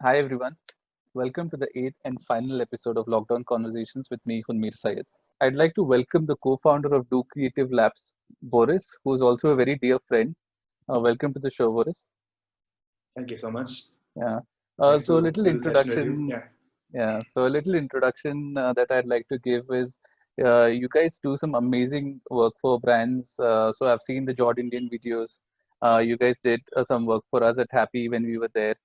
Hi everyone, welcome to the eighth and final episode of Lockdown Conversations with me, Hunmir Syed. I'd like to welcome the co-founder of Do Creative Labs, Boris, who is also a very dear friend. Welcome to the show, Boris. Thank you so much. Yeah. Nice So a to little do the session with you. introduction. Yeah. Yeah. So a little introduction that I'd like to give is, you guys do some amazing work for brands. So I've seen the JordIndian videos. You guys did some work for us at Happy when we were there.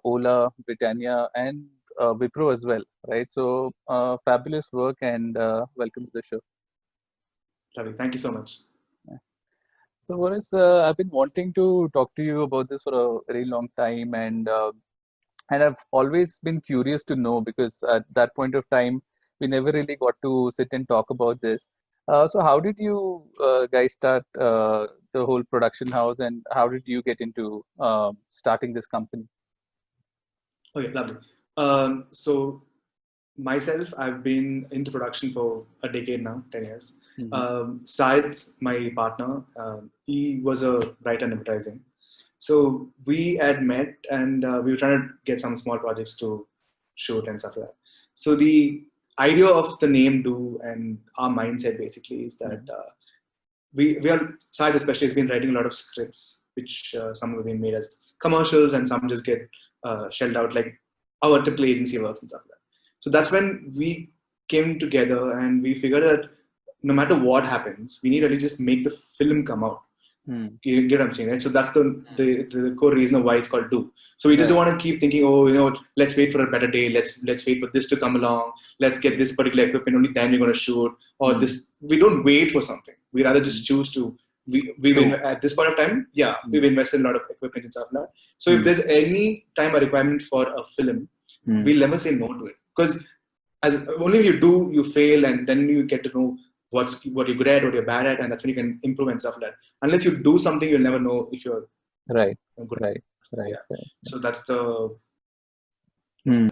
Ola, Britannia, and Wipro as well, right? So fabulous work and welcome to the show. Ravi, thank you so much. Yeah. So Boris, I've been wanting to talk to you about this for a very long time, and I've always been curious to know because at that point of time, we never really got to sit and talk about this. So, how did you guys start the whole production house, and how did you get into starting this company? Okay, lovely. So myself, I've been into production for a decade now, 10 years. Hmm. Syed, my partner, he was a writer in advertising. So we had met and we were trying to get some small projects to shoot and stuff like that. So the idea of the name Do and our mindset basically is that we are Syed especially has been writing a lot of scripts, which some have been made as commercials and some just get shelled out like our typical agency works and stuff like that. So that's when we came together and we figured that no matter what happens, we need to at least just make the film come out. Hmm. You get what I'm saying, right? So that's the core reason of why it's called Do. So we just don't Right. want to keep thinking, oh, let's wait for a better day. Let's wait for this to come along. Let's get this particular equipment. Only then we're going to shoot. Or Hmm. this, we don't wait for something. We rather just choose to. True. At this point of time, yeah, Hmm. we've invested in a lot of equipment and stuff like that. So if Hmm. there's any time a requirement for a film, Hmm. we'll never say no to it because as only if you do, you fail, and then you get to know what you're good at, what you're bad at, and that's when you can improve and stuff like that. Unless you do something, you'll never know if you're Right. good. Right. Right. Yeah. Right. So that's the Hmm.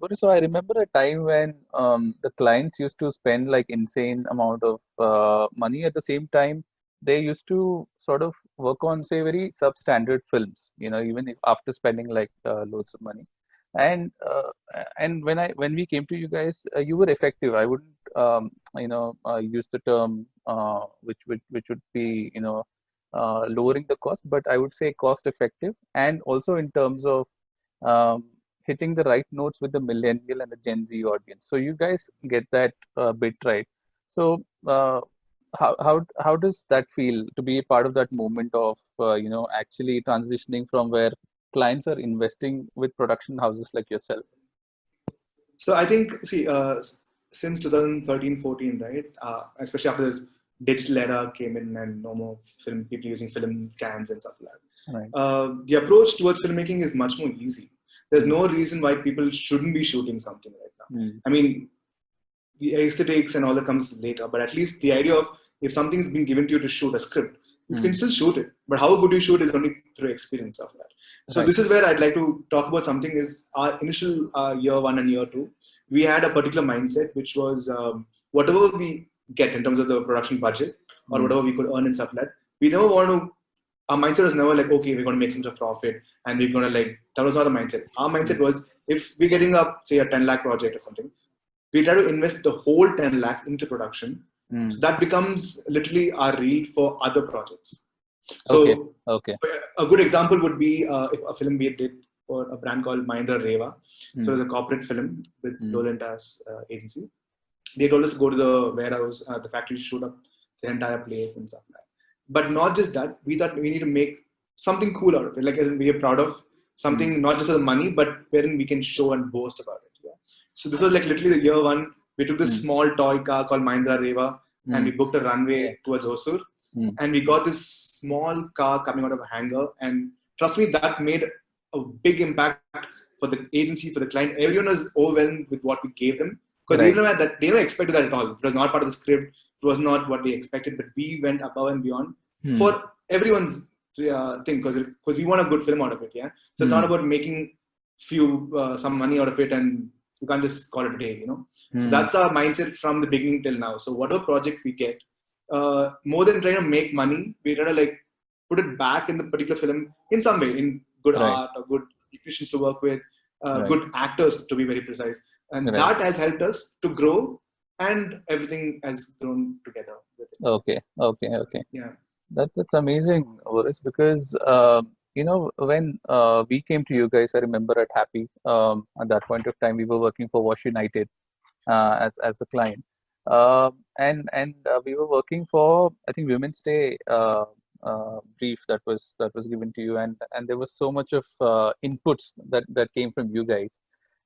But so I remember a time when the clients used to spend like insane amount of money. At the same time, they used to sort of work on, say, very substandard films. Even if after spending like loads of money. And when we came to you guys, you were effective. I wouldn't use the term which would be lowering the cost, but I would say cost effective, and also in terms of um, hitting the right notes with the millennial and the Gen Z audience. So you guys get that bit right. So how does that feel to be a part of that moment of actually transitioning from where clients are investing with production houses like yourself? so I think see since 2013-14, right? Especially after this digital era came in and no more film people using film cans and stuff like that. Right. The approach towards filmmaking is much more easy. There's Mm, no reason why people shouldn't be shooting something right now. mm, I mean, the aesthetics and all that comes later. But at least the idea of if something's been given to you to shoot a script, you can mm. still shoot it. But how good you shoot is only through experience of that. So Right. this is where I'd like to talk about something is our initial year one and year two. We had a particular mindset, which was whatever we get in terms of the production budget or Mm, whatever we could earn and stuff like that, we never want to our mindset was never like, okay, we're going to make some sort of profit and we're going to like, that was not the mindset. Our mindset mm, was if we're getting up, say, a 10 lakh project or something, we try to invest the whole 10 lakhs into production. So mm. that becomes literally our reel for other projects. Okay. So Okay. a good example would be if a film we did for a brand called Mahindra Reva. So it Mm, was a corporate film with mm, Dolantas agency. They told us to go to the warehouse, the factory, to shoot up the entire place and stuff like that. But not just that, we thought we need to make something cool out of it, like as in we are proud of mm, something, not just for the money, but wherein we can show and boast about it. Yeah. So this was like literally the year one. We took this mm, small toy car called Mahindra Reva and we mm. booked a Yeah. runway towards Hosur. Mm, And we got this small car coming out of a hangar. And trust me, that made a big impact for the agency, for the client. Everyone was overwhelmed with what we gave them because right. they never expected that at all. It was not part of the script. It was not what they expected, but we went above and beyond Mm, for everyone's thing because we want a good film out of it. Yeah, so it's not mm, about making some money out of it and you can't just call it a day. So mm. that's our mindset from the beginning till now. So whatever project we get, more than trying to make money, we try to like put it back in the particular film in some way, in good Right. art or good technicians to work with, Right. good actors to be very precise, and Right. that has helped us to grow, and everything has grown together with it. Okay. Okay. Yeah. That's amazing, Boris, because when we came to you guys, I remember at Happy, at that point of time we were working for Wash United as a client. And we were working for, I think, Women's Day brief that was given to you, and there was so much of inputs that came from you guys,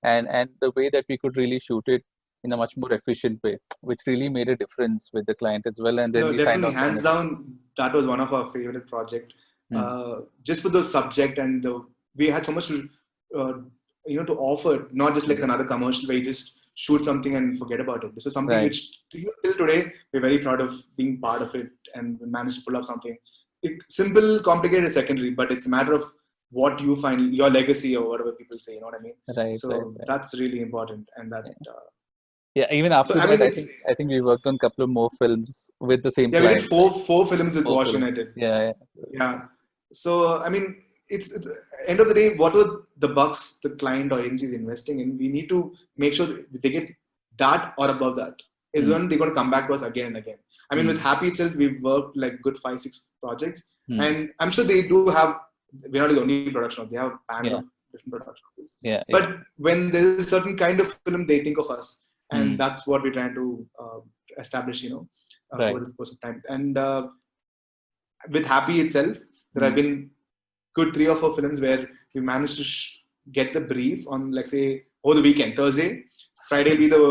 and the way that we could really shoot it in a much more efficient way, which really made a difference with the client as well. And then No, we signed definitely, on to hands another. down, that was one of our favorite project. Hmm. Just for the subject we had so much to, to offer, not just like another commercial where you just shoot something and forget about it. This is something Right. which till today we're very proud of being part of it, and we managed to pull off something. Simple, complicated is secondary, but it's a matter of what you find your legacy or whatever people say. You know what I mean? Right. Right. So Right. that's really important, and that. Yeah. Yeah, even after So I that, mean, I it's think I think we worked on a couple of more films with the same yeah, we did client, right? four films with Four Wash films. United. Yeah, Yeah. So, I mean, it's end of the day, what were the bucks the client or agency is investing in? We need to make sure that they get that or above that. Is yeah. when they're going to come back to us again and again. I mean, with Mm, Happy itself, we've worked like good 5-6 projects, mm. and I'm sure they do have. We're not the only production house; they have a panel Yeah, of different production houses. yeah. But when there is a certain kind of film, they think of us, and Mm. that's what we're trying to establish. Over Right. the course of time, and with Happy itself, there have Mm. been good 3 or 4 films where we managed to get the brief on, like, say, over the weekend. Thursday, Friday will be the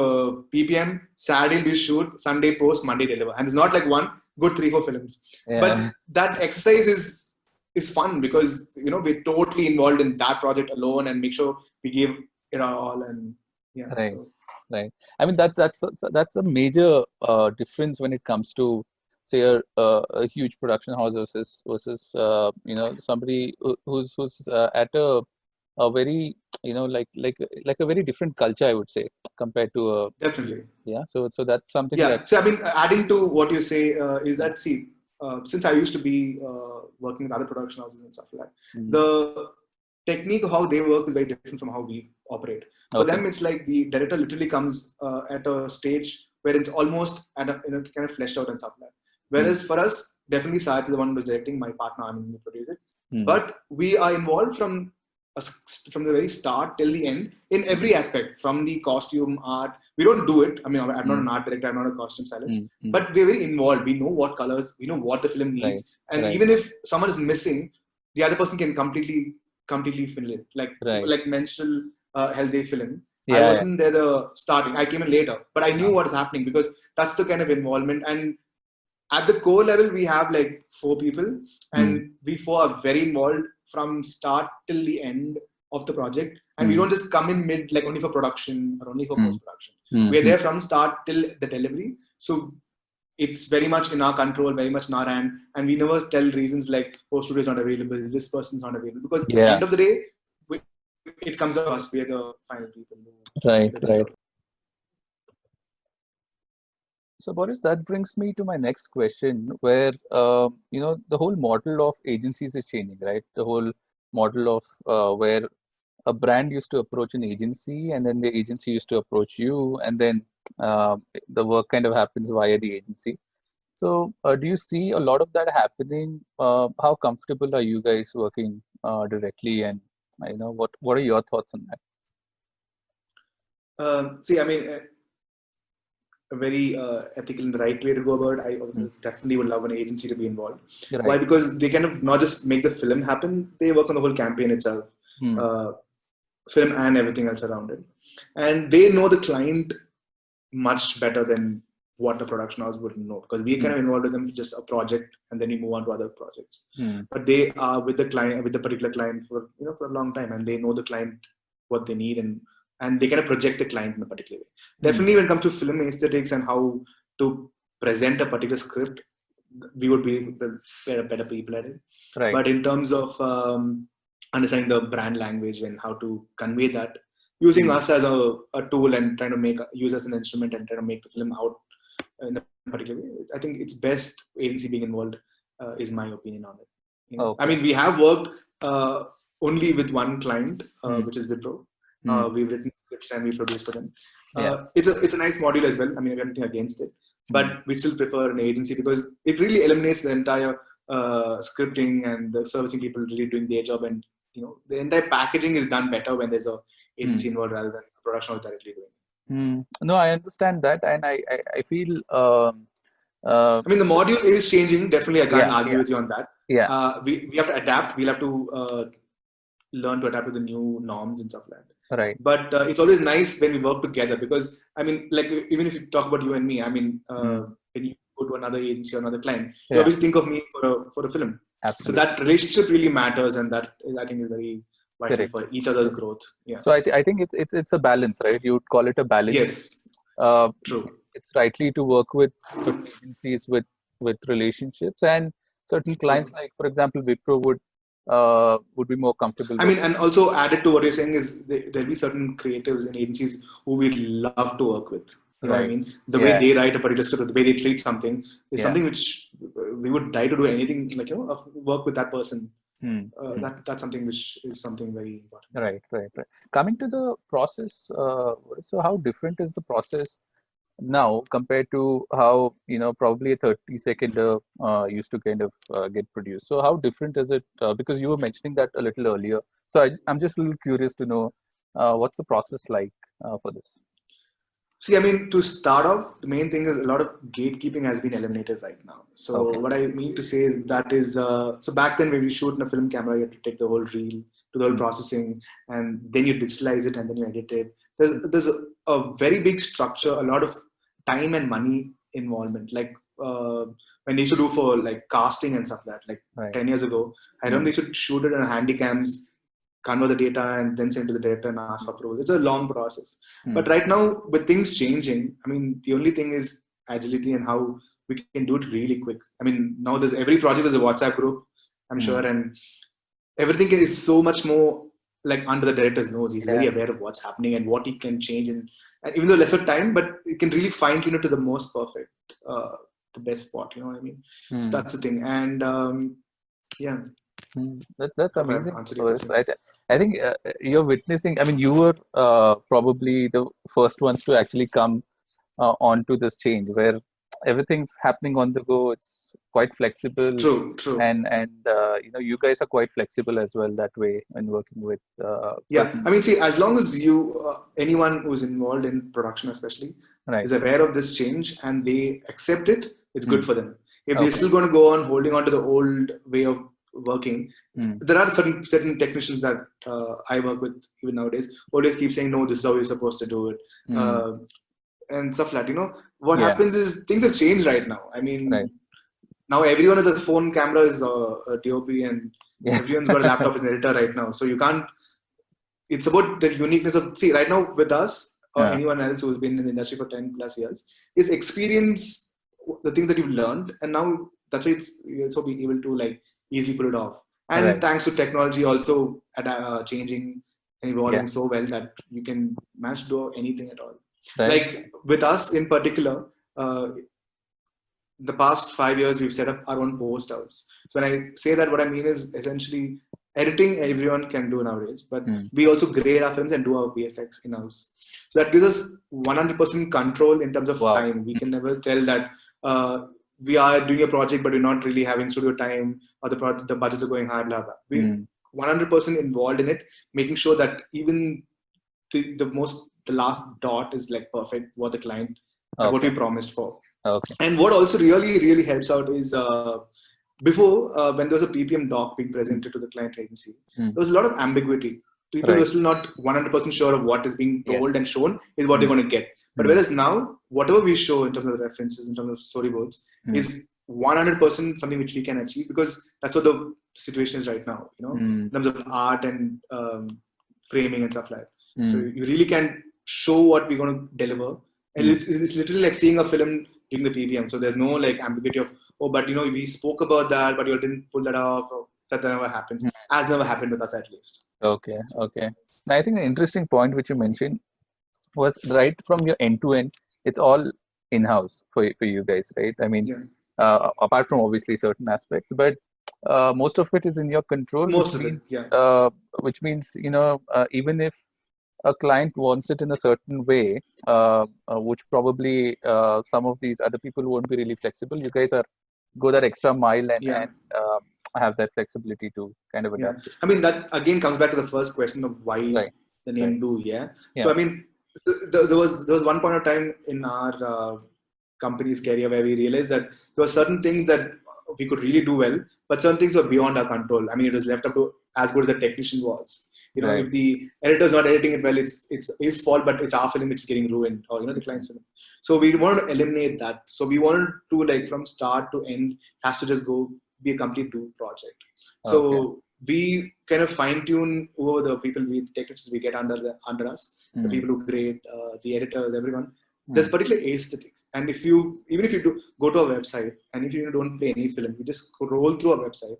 PPM, Saturday will be shoot, Sunday post, Monday deliver. And it's not like one, good 3-4 films. Yeah. But that exercise is fun because we're totally involved in that project alone and make sure we give it our all. And yeah, Right. so Right. I mean that's a major difference when it comes to, say, a huge production house versus somebody who's at a very, like a very different culture, I would say, compared to a. definitely. Yeah. So that's something that. Yeah. So, I mean, adding to what you say is Yeah. that, see, since I used to be working with other production houses and stuff like that, Mm. the technique of how they work is very different from how we operate. For Okay. them, it's like the director literally comes at a stage where it's almost at a, kind of fleshed out and stuff like that. Mm. Whereas for us, definitely Saad is the one who's directing, my partner, I mean, we produce it. Mm. But we are involved from the very start till the end in every aspect, from the costume, art. We don't do it. I mean, I'm not Mm. an art director, I'm not a costume stylist, Mm. Mm. but we're very involved. We know what colors, we know what the film Right. needs, and Right. even if someone is missing, the other person can completely fill it. Right. Like menstrual health day film. I Yeah. Yeah. wasn't there the starting. I came in later, but I knew Uh, what is happening because that's the kind of involvement. And at the core level, we have like 4 people, mm. and we 4 are very involved from start till the end of the project. And we Mm. don't just come in mid, like only for production or only for Mm. post production. Mm. We are Mm. there from start till the delivery. So it's very much in our control, very much in our hand, and we never tell reasons like post studio is not available, this person's not available, because Yeah. end of the day, it comes to us. We are the final people who Right. figure things Right. out. So, Boris, that brings me to my next question, where the whole model of agencies is changing, right? The whole model of where a brand used to approach an agency, and then the agency used to approach you, and then the work kind of happens via the agency. So, do you see a lot of that happening? How comfortable are you guys working directly, and what are your thoughts on that? See, I mean, a very ethical and the right way to go about it. I Mm. definitely would love an agency to be involved. Why? Right. Because they kind of not just make the film happen, they work on the whole campaign itself, Mm. uh, film and everything else around it. And they know the client much better than what a production house would know, because we kind Mm. of involved with them for just a project and then we move on to other projects. Mm. But they are with the client, with the particular client for for a long time, and they know the client, what they need, and they kind of project the client in a particular way. Mm. Definitely, when it comes to film aesthetics and how to present a particular script, we would be better people at it. Right. But in terms of understanding the brand language and how to convey that, using Mm. us as a tool and trying to use us as an instrument and trying to make the film out in a particular way, I think it's best agency being involved, is my opinion on it. I Okay. mean, we have worked only with one client, Mm. which is Wipro. Mm. We've written scripts and we produce for them. Yeah. It's a nice module as well. I mean, I have nothing against it, Mm. but we still prefer an agency because it really eliminates the entire scripting and the servicing people really doing their job, and the entire packaging is done better when there's a Mm. agency involved rather than production directly doing it. Mm. No, I understand that, and I feel I mean, the module is changing. Definitely, I can't yeah, argue yeah, with you on that. yeah, We have to adapt. We'll have to learn to adapt to the new norms and stuff like that. right. But it's always nice when we work together because, I mean, like, even if you talk about you and me, I mean, Mm. when you go to another agency or another client, you Yeah, obviously think of me for a film. So absolutely that relationship really matters, and that is, I think, is very vital correct. for each other's Correct. growth. Yeah. So I think it's a balance, right? You would call it a balance. Yes. Uh, True. it's rightly to work with certain agencies with relationships, and certain clients, True. like for example Wipro, would be more comfortable I mean, working. and also added to what you're saying is there'll be certain creatives and agencies who we'd love to work with. You know what I Right. mean? The way Yeah. they write a particular script, the way they treat something is Yeah. something which we would die to do anything, like, work with that person. Hmm. Hmm. That's something which is something very important. Right. Right. Right. Coming to the process, so how different is the process now compared to how probably a 30-second used to kind of get produced? So how different is it? Because you were mentioning that a little earlier. So I'm just a little curious to know what's the process like for this. See, I mean, to start off, the main thing is a lot of gatekeeping has been eliminated right now. So Okay. what I mean to say that is, so back then when we shoot in a film camera, you have to take the whole reel, do the whole Mm. processing, and then you digitalize it and then you edit it. Mm. There's a very big structure, a lot of time and money involvement. Like when they used to do for like casting and stuff like that, like Right. 10 years ago, I remember Mm. they should shoot it on handy cams, convert the data, and then send to the director and ask for approval. It's a long process. But Mm. right now, with things changing, I mean, the only thing is agility and how we can do it really quick. I mean, now there's every project is a WhatsApp group, I'm sure, Mm. and everything is so much more like under the director's nose. He's Yeah. very aware of what's happening and what he can change, and even though lesser time, but it can really fine tune it to the most perfect, the best spot. You know what I mean? So Mm. that's the thing, and yeah, That's hope I've amazing. answered your Boris. question. I think you're witnessing. I mean, you were probably the first ones to actually come onto this change where everything's happening on the go. It's quite flexible, True, true. and you guys are quite flexible as well that way when working with Yeah, I certain. mean, see, as long as anyone who's involved in production, especially, Right. is aware of this change and they accept it, it's good Mm. for them. If they're Okay. still going to go on holding on to the old way of working, Mm. there are certain technicians that I work with even nowadays always keep saying, no, this is how you're supposed to do it, Mm. uh, and stuff like that. What Yeah. happens is things have changed right now. I Right. mean, now everyone with a phone camera is a DOP, and Yeah. everyone's got a laptop as an editor right now. So you can't, it's about the uniqueness of, see, right now with us or Yeah. anyone else who's been in the industry for 10 plus years is experience the things that you've learned, and now that's why you'll also be able to like easily pull it off, and Right. thanks to technology also changing and Yeah. evolving so well that you can manage to do anything at all. Right. Like with us in particular, the past 5 years we've set up our own post house. So when I say that, what I mean is essentially editing everyone can do nowadays, but Mm. we also grade our films and do our VFX in house. So that gives us 100% control in terms of Wow. time. We can never tell that we are doing a project, but we're not really having studio time, or the budgets are going high, blah blah. We Mm. 100% involved in it, making sure that even the last dot is like perfect what the client, what we Okay. promised for. Okay. And what also really, really helps out is before, when there was a PPM doc being Mm. presented to the client agency, Mm. there was a lot of ambiguity. People were Right. still not 100% sure of what is being told Yes. and shown is what they're Mm. going to get. But Mm. whereas now, whatever we show in terms of references, in terms of storyboards, Mm. is 100% something which we can achieve, because that's what the situation is right now, Mm. in terms of art and framing and stuff like that. So Mm. you really can show what we're going to deliver. And Mm. it's literally like seeing a film during the PPM. So there's no like ambiguity of, oh, but we spoke about that, but you didn't pull that off. Or that never happens. Mm. Has never happened with us, at least. Okay. So, Okay. Now, I think the interesting point which you mentioned was right from your end to end, it's all in-house for you guys, right? I mean, yeah. apart from obviously certain aspects, but most of it is in your control, Most of it, yeah. which means, even if a client wants it in a certain way, which probably some of these other people won't be really flexible. You guys are go that extra mile and Yeah. have that flexibility to kind of Yeah. adapt it. I mean, that again comes back to the first question of why Right. the Right. name Do. Yeah. So Yeah. I mean, there was one point of time in our company's career where we realized that there were certain things that we could really do well, but certain things were beyond our control. I mean, it was left up to as good as the technician was. Right. If the editor's not editing it well, it's his fault, but it's our film, it's getting ruined, or the client's film. So we wanted to eliminate that. So we wanted to, like, from start to end, has to just go be a complete Do project. Okay. So we kind of fine tune over the people, technicians we get under us, the people who grade, the editors, everyone. There's particular aesthetic, and even if you do go to our website, and if you don't play any film, you just scroll through our website.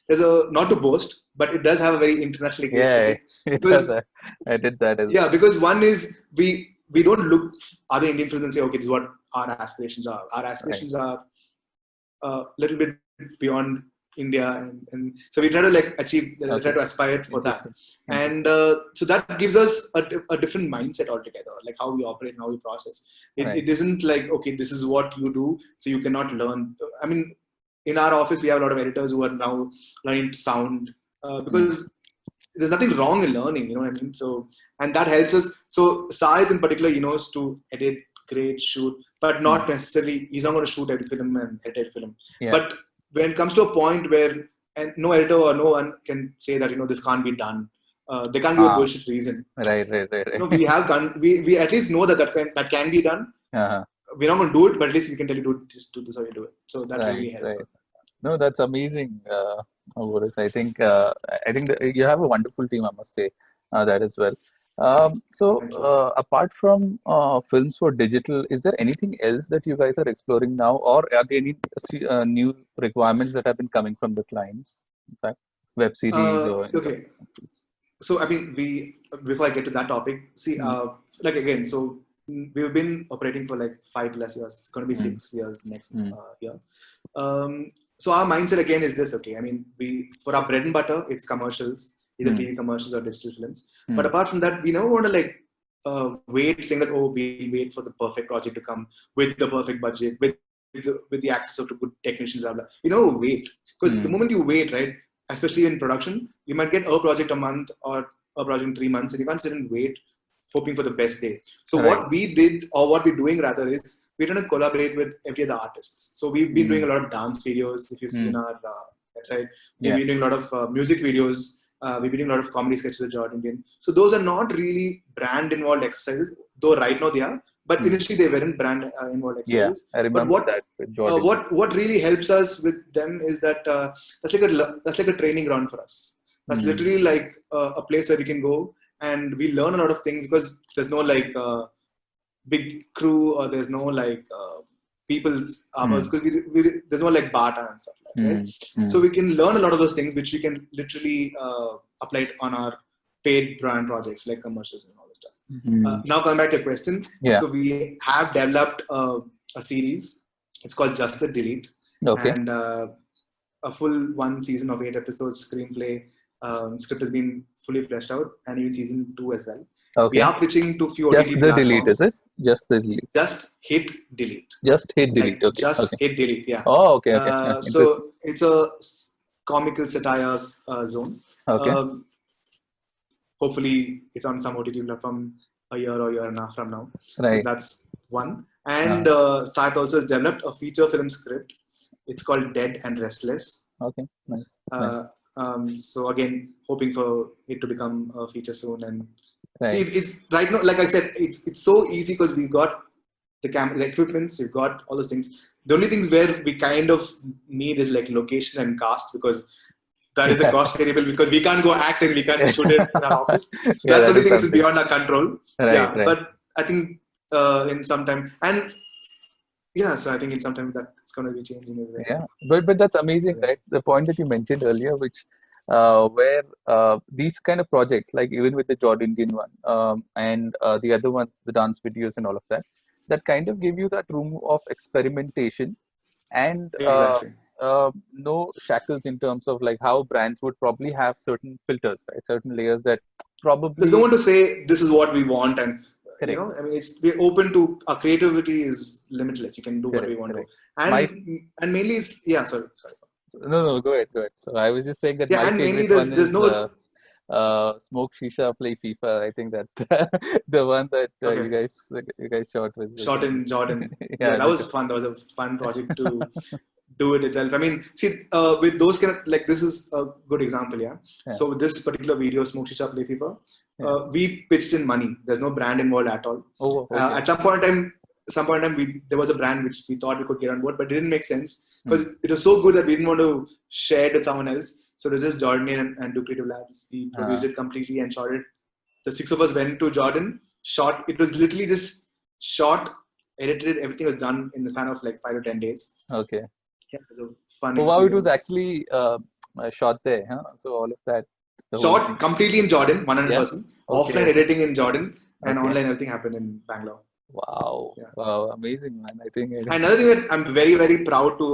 There's not to boast, but it does have a very international Yeah, aesthetic it because, does. I did that as yeah, well. because one is we don't look other Indian films and say, okay, this is what our aspirations are. Our Right. aspirations are a little bit beyond India, and so we try to like try Okay. to aspire for that, Interesting. and Interesting. so that gives us a different mindset altogether, like how we operate and how we process. Right. It isn't like, okay, this is what you do, so you cannot learn. I mean, in our office, we have a lot of editors who are now learning sound because there's nothing wrong in learning, you know what I mean? So, and that helps us. So, Said in particular, he knows to edit, grade, shoot, but not necessarily, he's not going to shoot every film and edit every film. Yeah. But when it comes to a point where, and no editor or no one can say that, this can't be done. They can't give a bullshit reason. Right. We have we at least know that can be done. Uh-huh. We're not going to do it, but at least we can tell you, just do this how you do it. So that really helps. Right. No, that's amazing, Boris. I think that you have a wonderful team, I must say, that as well. So, Thank you. apart from films for digital, is there anything else that you guys are exploring now, or are there any new requirements that have been coming from the clients? In fact, web series or any Okay. So, I mean, before I get to that topic, see, like again, so we've been operating for like 5+ years. It's going to be 6 years next year. So our mindset again is this, okay, I mean, for our bread and butter, it's commercials, either TV commercials or digital films. But apart from that, we never want to like wait, saying that, oh, we'll wait for the perfect project to come with the perfect budget, with the access to good technicians, blah, blah. Wait. Because the moment you wait, right, especially in production, you might get a project a month or a project in 3 months, and you can't sit and wait hoping for the best day. So what we did, or what we're doing rather, is we're trying to collaborate with every other artists. So we've been doing a lot of dance videos, if you see in our website. We've been doing a lot of music videos. We've been doing a lot of comedy sketches with JordIndian. So those are not really brand involved exercises, though right now they are. But initially they weren't brand involved exercises. I remember that with JordIndian. What really helps us with them is that that's like a training ground for us. That's literally like a place where we can go and we learn a lot of things, because there's no like big crew, or there's no like people's hours, because there's no like barter and stuff like that, right? So we can learn a lot of those things, which we can literally apply it on our paid brand projects like commercials and all this stuff. Now coming back to your question, so we have developed a series. It's called Just the Delete, and a full 1 season of 8 episodes, screenplay. Script has been fully fleshed out, and even season 2 as well. We are pitching to few Just OTT the platforms. delete, is it? Just the delete. Just hit delete. Just hit delete. Like, just hit delete. Yeah. Oh, okay. So it's a comical satire zone. Okay. Hopefully, it's on some OTT platform a year or year and a half from now. Right. So that's one. And Sath also has developed a feature film script. It's called Dead and Restless. Okay. Nice. So again, hoping for it to become a feature soon. And see, it's right now, like I said, it's so easy because we've got the camera, the equipments, we've got all those things. The only things where we kind of need is like location and cast, because that is a cost variable, because we can't go act and we can't just shoot it in our office. So that's the only thing which is beyond our control. Right. But I think in some time, and so I think in some time that it's going to be changing as well. Yeah, but that's amazing, right? The point that you mentioned earlier, which where these kind of projects, like even with the JordIndian one and the other ones, the dance videos and all of that, that kind of give you that room of experimentation and exactly. no shackles in terms of like how brands would probably have certain filters, right? Certain layers that There's no probably one to say this is what we want, and correct, I mean, we're open to our creativity is limitless. You can do what we correct, want to, correct. My and mainly is yeah. Sorry. no, no, go ahead, go ahead. So I was just saying that Yeah, my and mainly favorite one there's is no smoke shisha, play FIFA. I think that the one that okay. you guys shot was Shot amazing. in Jordan. Yeah, Yeah, that the was shot. fun. That was a fun project to do it itself. I mean, see, with those kind of like this is a good example, yeah. Yeah, So with this particular video, Smoke Shisha Play Fever, yeah. we pitched in money. There's no brand involved at all. Oh, okay. At some point in time, there was a brand which we thought we could get on board, but it didn't make sense Hmm. because it was so good that we didn't want to share it with someone else. So there's just JordIndian and Do Creative Labs. We produced it completely and shot it. The six of us went to Jordan, shot. It was literally just shot, edited. Everything was done in the span of like 5 to 10 days. Okay. Yeah, it was a fun Oh, wow, it was experience. actually shot there, huh? So all of that, the whole thing. Shot completely in Jordan, Yeah. 100%. Okay. Offline editing in Jordan, and Okay. online everything happened in Bangalore. Wow. Yeah. Wow. Amazing, man. I think it, Another thing that I'm very, very proud to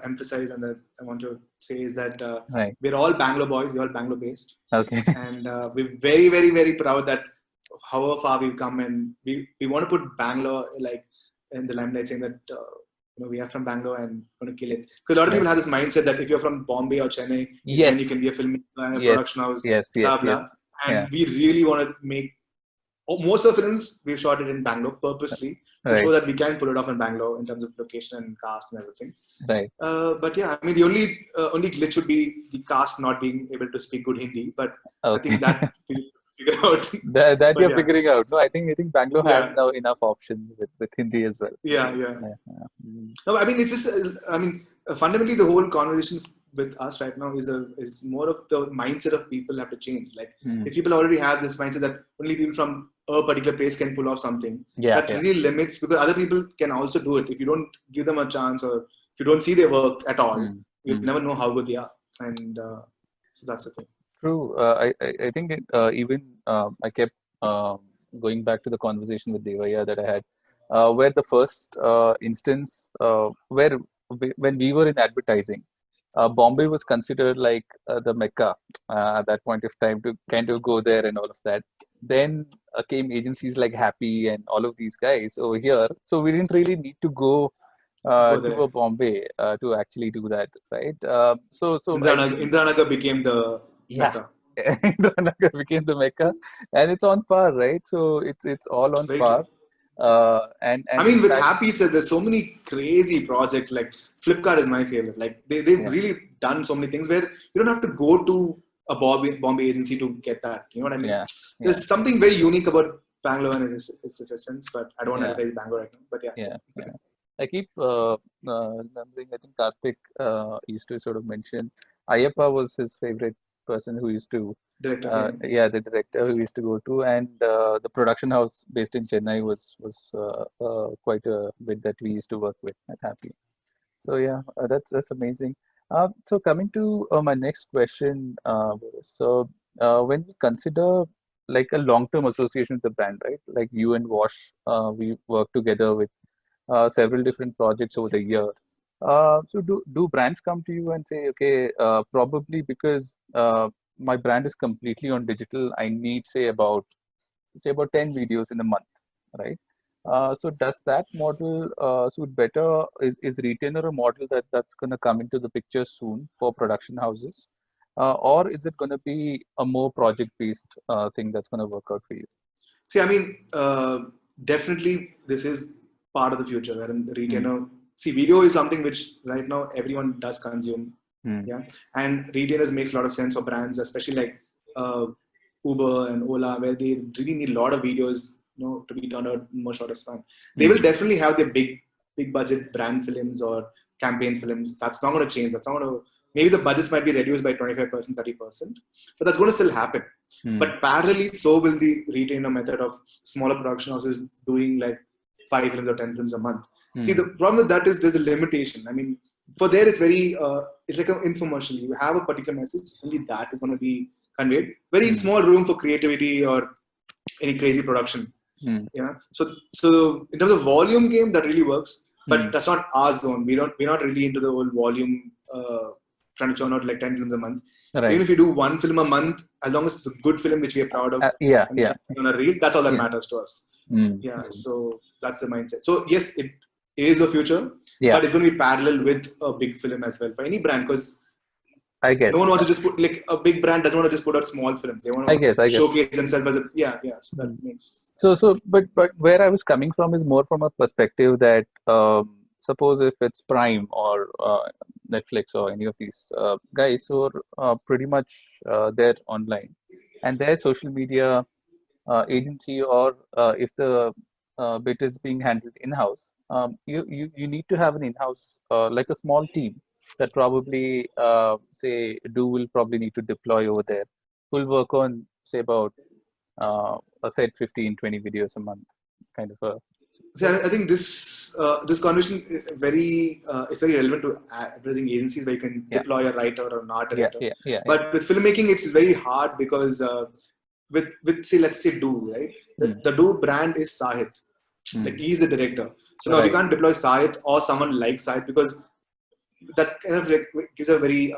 emphasize and that I want to say is that right. we're all Bangalore boys, we're all Bangalore based. Okay. And we're very, very, very proud that however far we've come, and we want to put Bangalore like in the limelight, saying that we are from Bangalore and going to kill it. Because a lot of Right. people have this mindset that if you're from Bombay or Chennai, is when you Yes. can be a filmmaker and a Yes. production house, Yes. blah Yes. Yes. blah. And Yeah. we really want to make most of the films we've shot it in Bangalore purposely to show Right. that we can pull it off in Bangalore in terms of location and cast and everything. Right. But yeah, I mean the only glitch would be the cast not being able to speak good Hindi, but I Okay. think that we'll figure out. That But you're yeah, figuring out. No, I think Bangalore has yeah, now enough options with Hindi as well. yeah. Yeah. Yeah. Mm. No, I mean it's just. I mean fundamentally the whole conversation with us right now is more of the mindset of people have to change. Like Mm. if people already have this mindset that only people from a particular place can pull off something, Yeah. that Yeah. really limits because other people can also do it. If you don't give them a chance or if you don't see their work at all, Mm. you'll Mm. never know how good they are. And so that's the thing. True. I think even I kept going back to the conversation with Devaya that I had, where the first instance where when we were in advertising, Bombay was considered like the Mecca at that point of time to kind of go there and all of that. Then came agencies like Happy and all of these guys over here. So we didn't really need to go Go to a there. Bombay to actually do that, right? So I think Indranagar became the yeah, mecca. Indranagar became the Mecca, and it's on par, right? So it's all on Very par. true. I And in mean, with fact, Happy, there's so many crazy projects. Like Flipkart is my favorite. Like they've yeah, really done so many things where you don't have to go to a Bombay agency to get that. You know what I mean? yeah, yeah, There's something very unique about Bangalore and its essence, but I don't want to yeah, advertise Bangalore right now. But yeah, yeah, yeah. I keep remembering. I think Karthik used to sort of mention Ayappa was his favorite person who used to, director. Yeah. yeah, the director who used to go to, and the production house based in Chennai was quite a bit that we used to work with at Happy. So yeah, that's amazing. So coming to my next question, Boris. So when we consider like a long-term association with the brand, right? Like you and Wash, we work together with several different projects over the year. So do brands come to you and say, okay, probably because my brand is completely on digital, I need say about 10 videos in a month, right? So does that model suit better? Is retainer a model that's going to come into the picture soon for production houses? Or is it going to be a more project-based thing that's going to work out for you? See, I mean, definitely this is part of the future wherein the Hmm. retainer. See, video is something which right now everyone does consume. Hmm. Yeah, and retailers makes a lot of sense for brands, especially like uh, Uber and Ola, where they really need a lot of videos, to be turned out in more shorter span. They Hmm. will definitely have their big budget brand films or campaign films. That's not going to change. That's not going to. Maybe the budgets might be reduced by 25%, 30%, but that's going to still happen. Hmm. But parallelly, so will the retainer method of smaller production houses doing like 5 films or 10 films a month. See, Hmm. the problem with that is there's a limitation. I mean, for there it's very it's like an infomercial. You have a particular message, only that is going to be conveyed. Very Hmm. small room for creativity or any crazy production. Hmm. So in terms of volume game, that really works. Hmm. But that's not our zone. We're not really into the whole volume trying to churn out like 10 films a month. Right. Even if you do one film a month, as long as it's a good film which we are proud of, Yeah. and Yeah. on a reel, that's all that Yeah. matters to us. Mm. So that's the mindset. So yes, it is a future, Yeah. but it's going to be parallel with a big film as well for any brand, because I guess no one wants to just put, like, a big brand doesn't want to just put out small films. They want I to guess. showcase themselves as a So that makes But where I was coming from is more from a perspective that suppose if it's Prime or Netflix or any of these guys who are pretty much there online, and their social media agency, or if the bit is being handled in-house, you need to have an in-house like a small team that probably say will probably need to deploy over there, who'll work on say about a set 15, 20 videos a month, kind of a. See, I think this conversation is it's very relevant to advertising agencies where you can deploy a writer or an art director. But with filmmaking, it's very hard because with say, let's say right, the brand is Sahith, like he's the director. So now we can't deploy Sahith or someone like Sahith, because that kind of like gives a very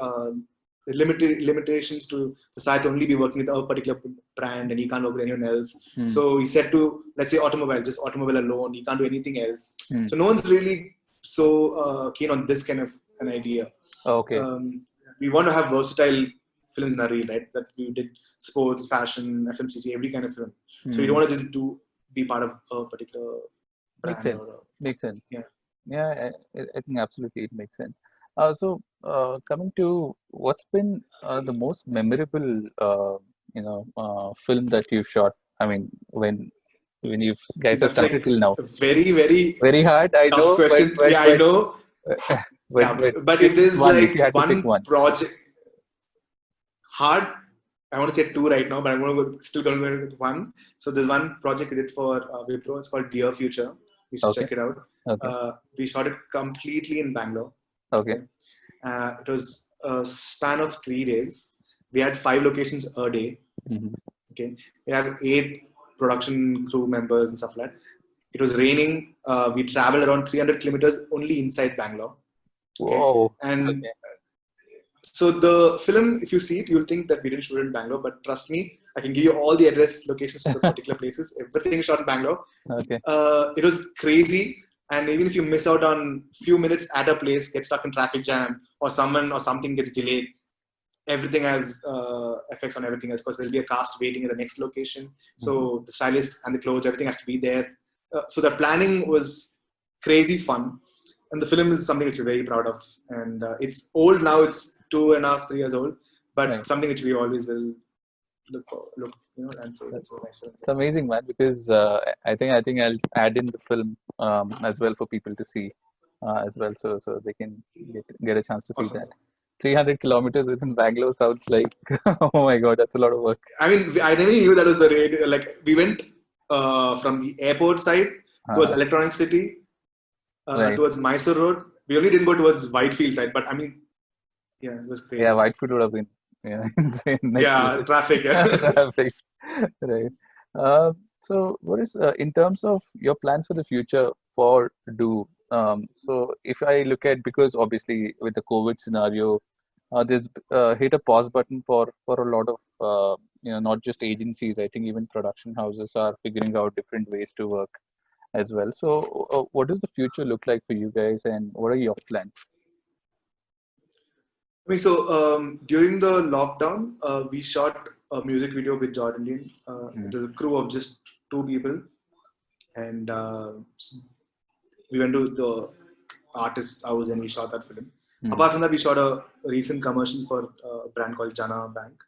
limitations to Sahith only be working with a particular brand, and he can't work with anyone else. So he said to, let's say, just automobile alone, he can't do anything else. So no one's really so keen on this kind of an idea. Okay. We want to have versatile films in our reel, right? That we did sports, fashion, FMCG, every kind of film. So we don't want to just be part of a particular brand. Makes sense. Yeah, I think absolutely it makes sense. So coming to what's been the most memorable, film that you've shot. I mean, when you guys have started till now. Very, very, very hard. I tough know. question. I know. But if there's like one project, hard. I want to say two right now, but I'm still going to go with one. So there's one project we did for Wipro. It's called Dear Future. You should check it out. Okay. We shot it completely in Bangalore. Okay. It was a span of 3 days. We had 5 locations a day. Okay. We have 8 production crew members and stuff like that. It was raining. We traveled around 300 kilometers only inside Bangalore. Okay. Whoa. And so the film, if you see it, you'll think that we didn't shoot it in Bangalore, but trust me, I can give you all the address locations to the particular places. Everything is shot in Bangalore. Okay. It was crazy. And even if you miss out on few minutes at a place, get stuck in traffic jam, or someone or something gets delayed, everything has effects on everything else, because there'll be a cast waiting at the next location. So the stylist and the clothes, everything has to be there. So the planning was crazy fun. And the film is something which we're very proud of. And it's old now, it's 2.5, 3 years old, but something which we always will look, and say that's a nice film. It's amazing, man, because I think I'll add in the film as well for people to see as well, so they can get a chance to see that. 300 kilometers within Bangalore sounds like oh my god, that's a lot of work. I mean, I never knew that was the rate. Like, we went from the airport side towards Electronic City, towards Mysore Road. We only didn't go towards Whitefield side, but I mean, yeah, it was crazy. Yeah, Whitefield would have been insane. Traffic. Traffic. Right. So, Boris, in terms of your plans for the future for Do, so if I look at, because obviously with the COVID scenario, there's hit a pause button for a lot of not just agencies. I think even production houses are figuring out different ways to work as well. So, what does the future look like for you guys, and what are your plans? I mean, so during the lockdown, we shot a music video with JordIndian. It was a crew of just 2 people, and we went to the artist's house and we shot that film. Apart from that, we shot a recent commercial for a brand called Jana Bank.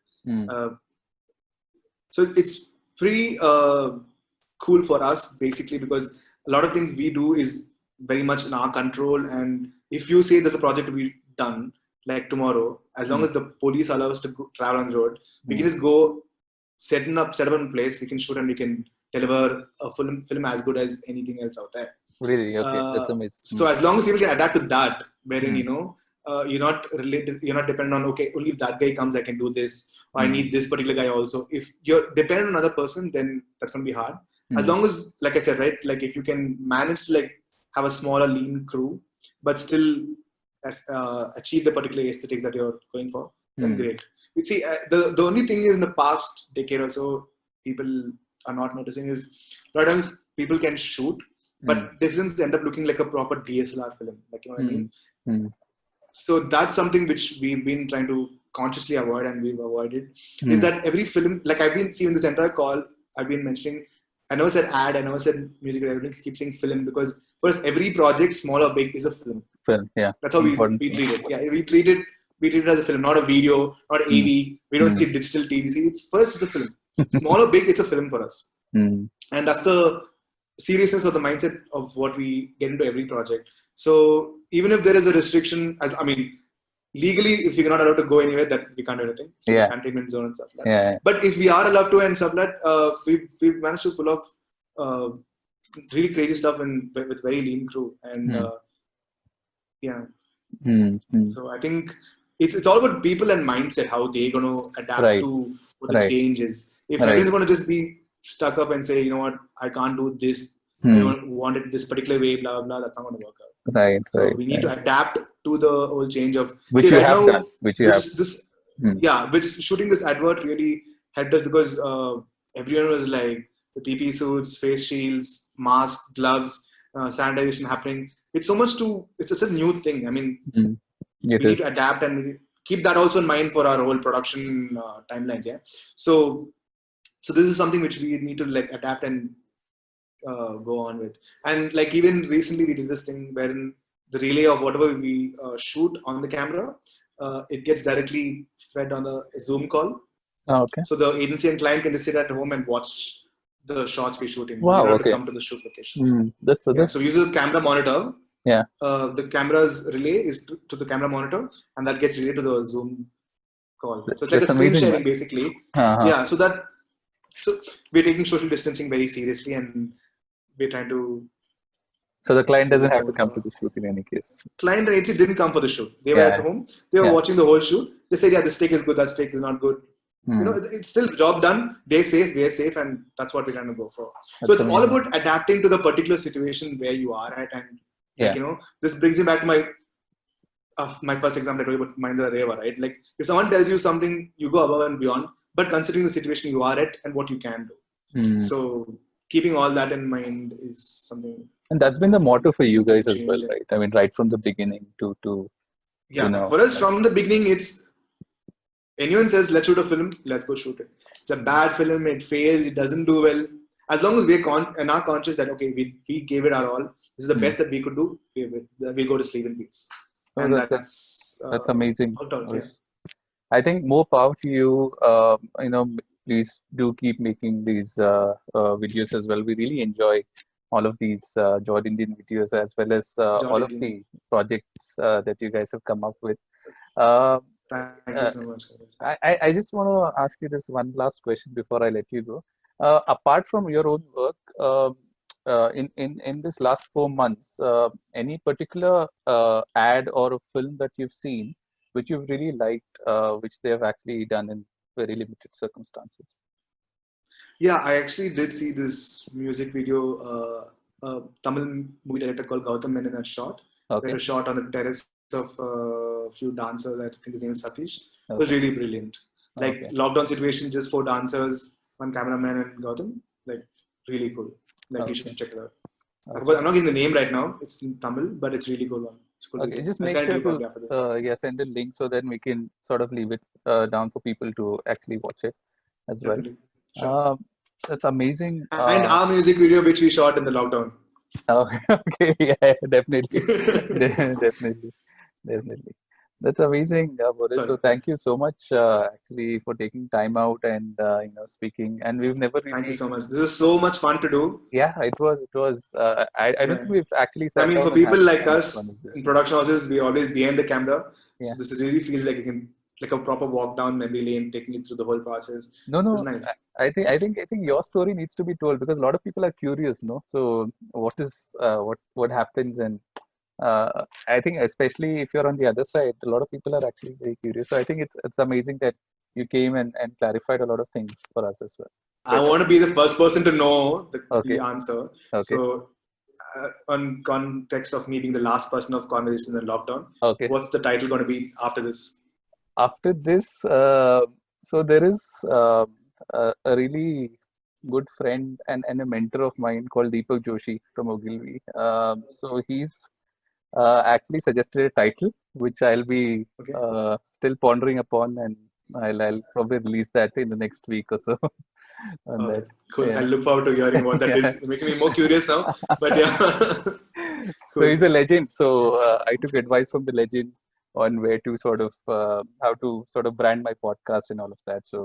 So it's pretty cool for us, basically, because a lot of things we do is very much in our control. And if you say there's a project to be done, like tomorrow, as long as the police allow us to travel on the road, we can just go set up in place, we can shoot, and we can deliver a film as good as anything else out there. Really? Okay, that's amazing. So as long as people can adapt to that, wherein you're not related, you're not dependent on, okay, only if that guy comes I can do this, or I need this particular guy also. If you're dependent on another person, then that's going to be hard. As long as, like I said, right, like if you can manage to like have a smaller lean crew, but still achieve the particular aesthetics that you're going for, then great. You see, the only thing is in the past decade or so, people are not noticing is a lot of times people can shoot, but the films end up looking like a proper DSLR film. Like, you know what I mean? So that's something which we've been trying to consciously avoid, and we've avoided. Is that every film, like I've been seeing this entire call, I've been mentioning, I never said ad, I never said music, I keep saying film, because first, every project, small or big, is a film. Film, yeah. That's how we treat it. Yeah, we treat it as a film, not a video, not AV. We don't see digital TV. See, it's a film. Small or big, it's a film for us. And that's the seriousness or the mindset of what we get into every project. So even if there is a restriction, legally, if you're not allowed to go anywhere, that we can't do anything. So containment zone and stuff like that. Yeah. But if we are allowed to and stuff like that, we've managed to pull off really crazy stuff with very lean crew. And so I think it's all about people and mindset, how they're going to adapt to what the change is. If everyone's going to just be stuck up and say, you know what, I can't do this, I don't want it this particular way, blah, blah, that's not going to work out. So we need to adapt to the whole change of... Which you have done. Which shooting this advert really helped us, because everyone was like, the PP suits, face shields, masks, gloves, sanitization happening. It's such a new thing. I mean, we need to adapt and keep that also in mind for our whole production timelines. Yeah. So this is something which we need to like adapt and go on with. And like even recently we did this thing wherein the relay of whatever we shoot on the camera, it gets directly fed on a Zoom call. Oh, okay. So the agency and client can just sit at home and watch the shots we're shooting. Wow, you don't have to come to the shoot location. So we use a camera monitor. Yeah. The camera's relay is to the camera monitor, and that gets relayed to the Zoom call. So it's like a screen sharing, basically. Yeah. So we're taking social distancing very seriously, and we're trying to. So the client doesn't have to come to the shoot in any case. Client and agency didn't come for the shoot. They were at home. They were watching the whole shoot. They said, "Yeah, this take is good. That take is not good." You know, it's still job done. They're safe, we're safe, and that's what we're trying to go for. So it's all about adapting to the particular situation where you are at, and like, you know, this brings me back to my first example I told you about Mahindra Reva, right? Like if someone tells you something, you go above and beyond, but considering the situation you are at and what you can do. So keeping all that in mind is something. And that's been the motto for you guys as well, right? I mean, right from the beginning to you know, for us from the beginning, it's anyone says let's shoot a film, let's go shoot it. It's a bad film, it fails, it doesn't do well. As long as we're conscious that okay, we gave it our all. This is the best that we could do. We'll go to sleep in peace. And that's amazing. I think more power to you. You know, please do keep making these videos as well. We really enjoy all of these JordIndian videos, as well as all of the projects that you guys have come up with. Thank you so much. I just want to ask you this one last question before I let you go. Apart from your own work, in this last 4 months, any particular ad or a film that you've seen which you've really liked, which they have actually done in very limited circumstances? Yeah, I actually did see this music video. Tamil movie director called Gautam Menon had shot. They had a shot on the terrace of a few dancers. I think his name is Satish. It was really brilliant. Like lockdown situation, just 4 dancers, 1 cameraman and Gautam. Like really cool. Like you should check it out. I'm not getting the name right now. It's in Tamil, but it's really cool one. It's cool. Okay, just make sure to send a link so then we can sort of leave it down for people to actually watch it as well. Sure. That's amazing. And our music video, which we shot in the lockdown. Okay, yeah, definitely, definitely. That's amazing, Boris. So thank you so much, actually, for taking time out and you know, speaking. And we've never really... Thank you so much. This was so much fun to do. Yeah, it was. I don't think we've actually. I mean, for people like us in production houses, we always behind the camera. So this really feels like you can, like a proper walk down memory lane, taking you through the whole process. No, nice. I think your story needs to be told, because a lot of people are curious, no? So what happens, and I think especially if you're on the other side, a lot of people are actually very curious. So I think it's amazing that you came and clarified a lot of things for us as well. I want to be the first person to know the answer. So on context of me being the last person of conversation in lockdown, Okay. what's the title going to be after this? After this, so there is a really good friend and a mentor of mine called Deepak Joshi from Ogilvy. So he's actually suggested a title, which I'll be Okay. still pondering upon, and I'll probably release that in the next week or so. On Okay, that. cool. Yeah. I look forward to hearing what that Yeah. is. Making me more curious now. But yeah, So cool. he's a legend. So I took advice from the legend on where to sort of how to sort of brand my podcast and all of that. So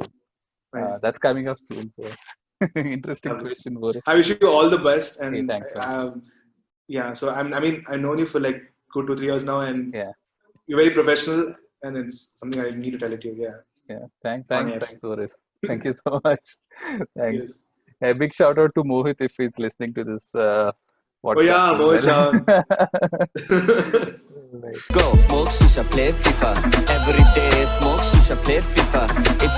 Nice. that's coming up soon. So interesting Lovely. question, Boris. I wish you all the best. Hey, And thanks, man. yeah, so I mean, I've known you for like 2 to 3 years now, and Yeah, you're very professional, and it's something I need to tell it to you. Yeah, yeah. on air. Thanks, Boris. Thank you so much. Thanks. Yes. A big shout out to Mohit if he's listening to this Oh podcast yeah, as Mohit well. Chand. Right. Go smoke shisha, play FIFA. Every day smoke shisha, play FIFA. It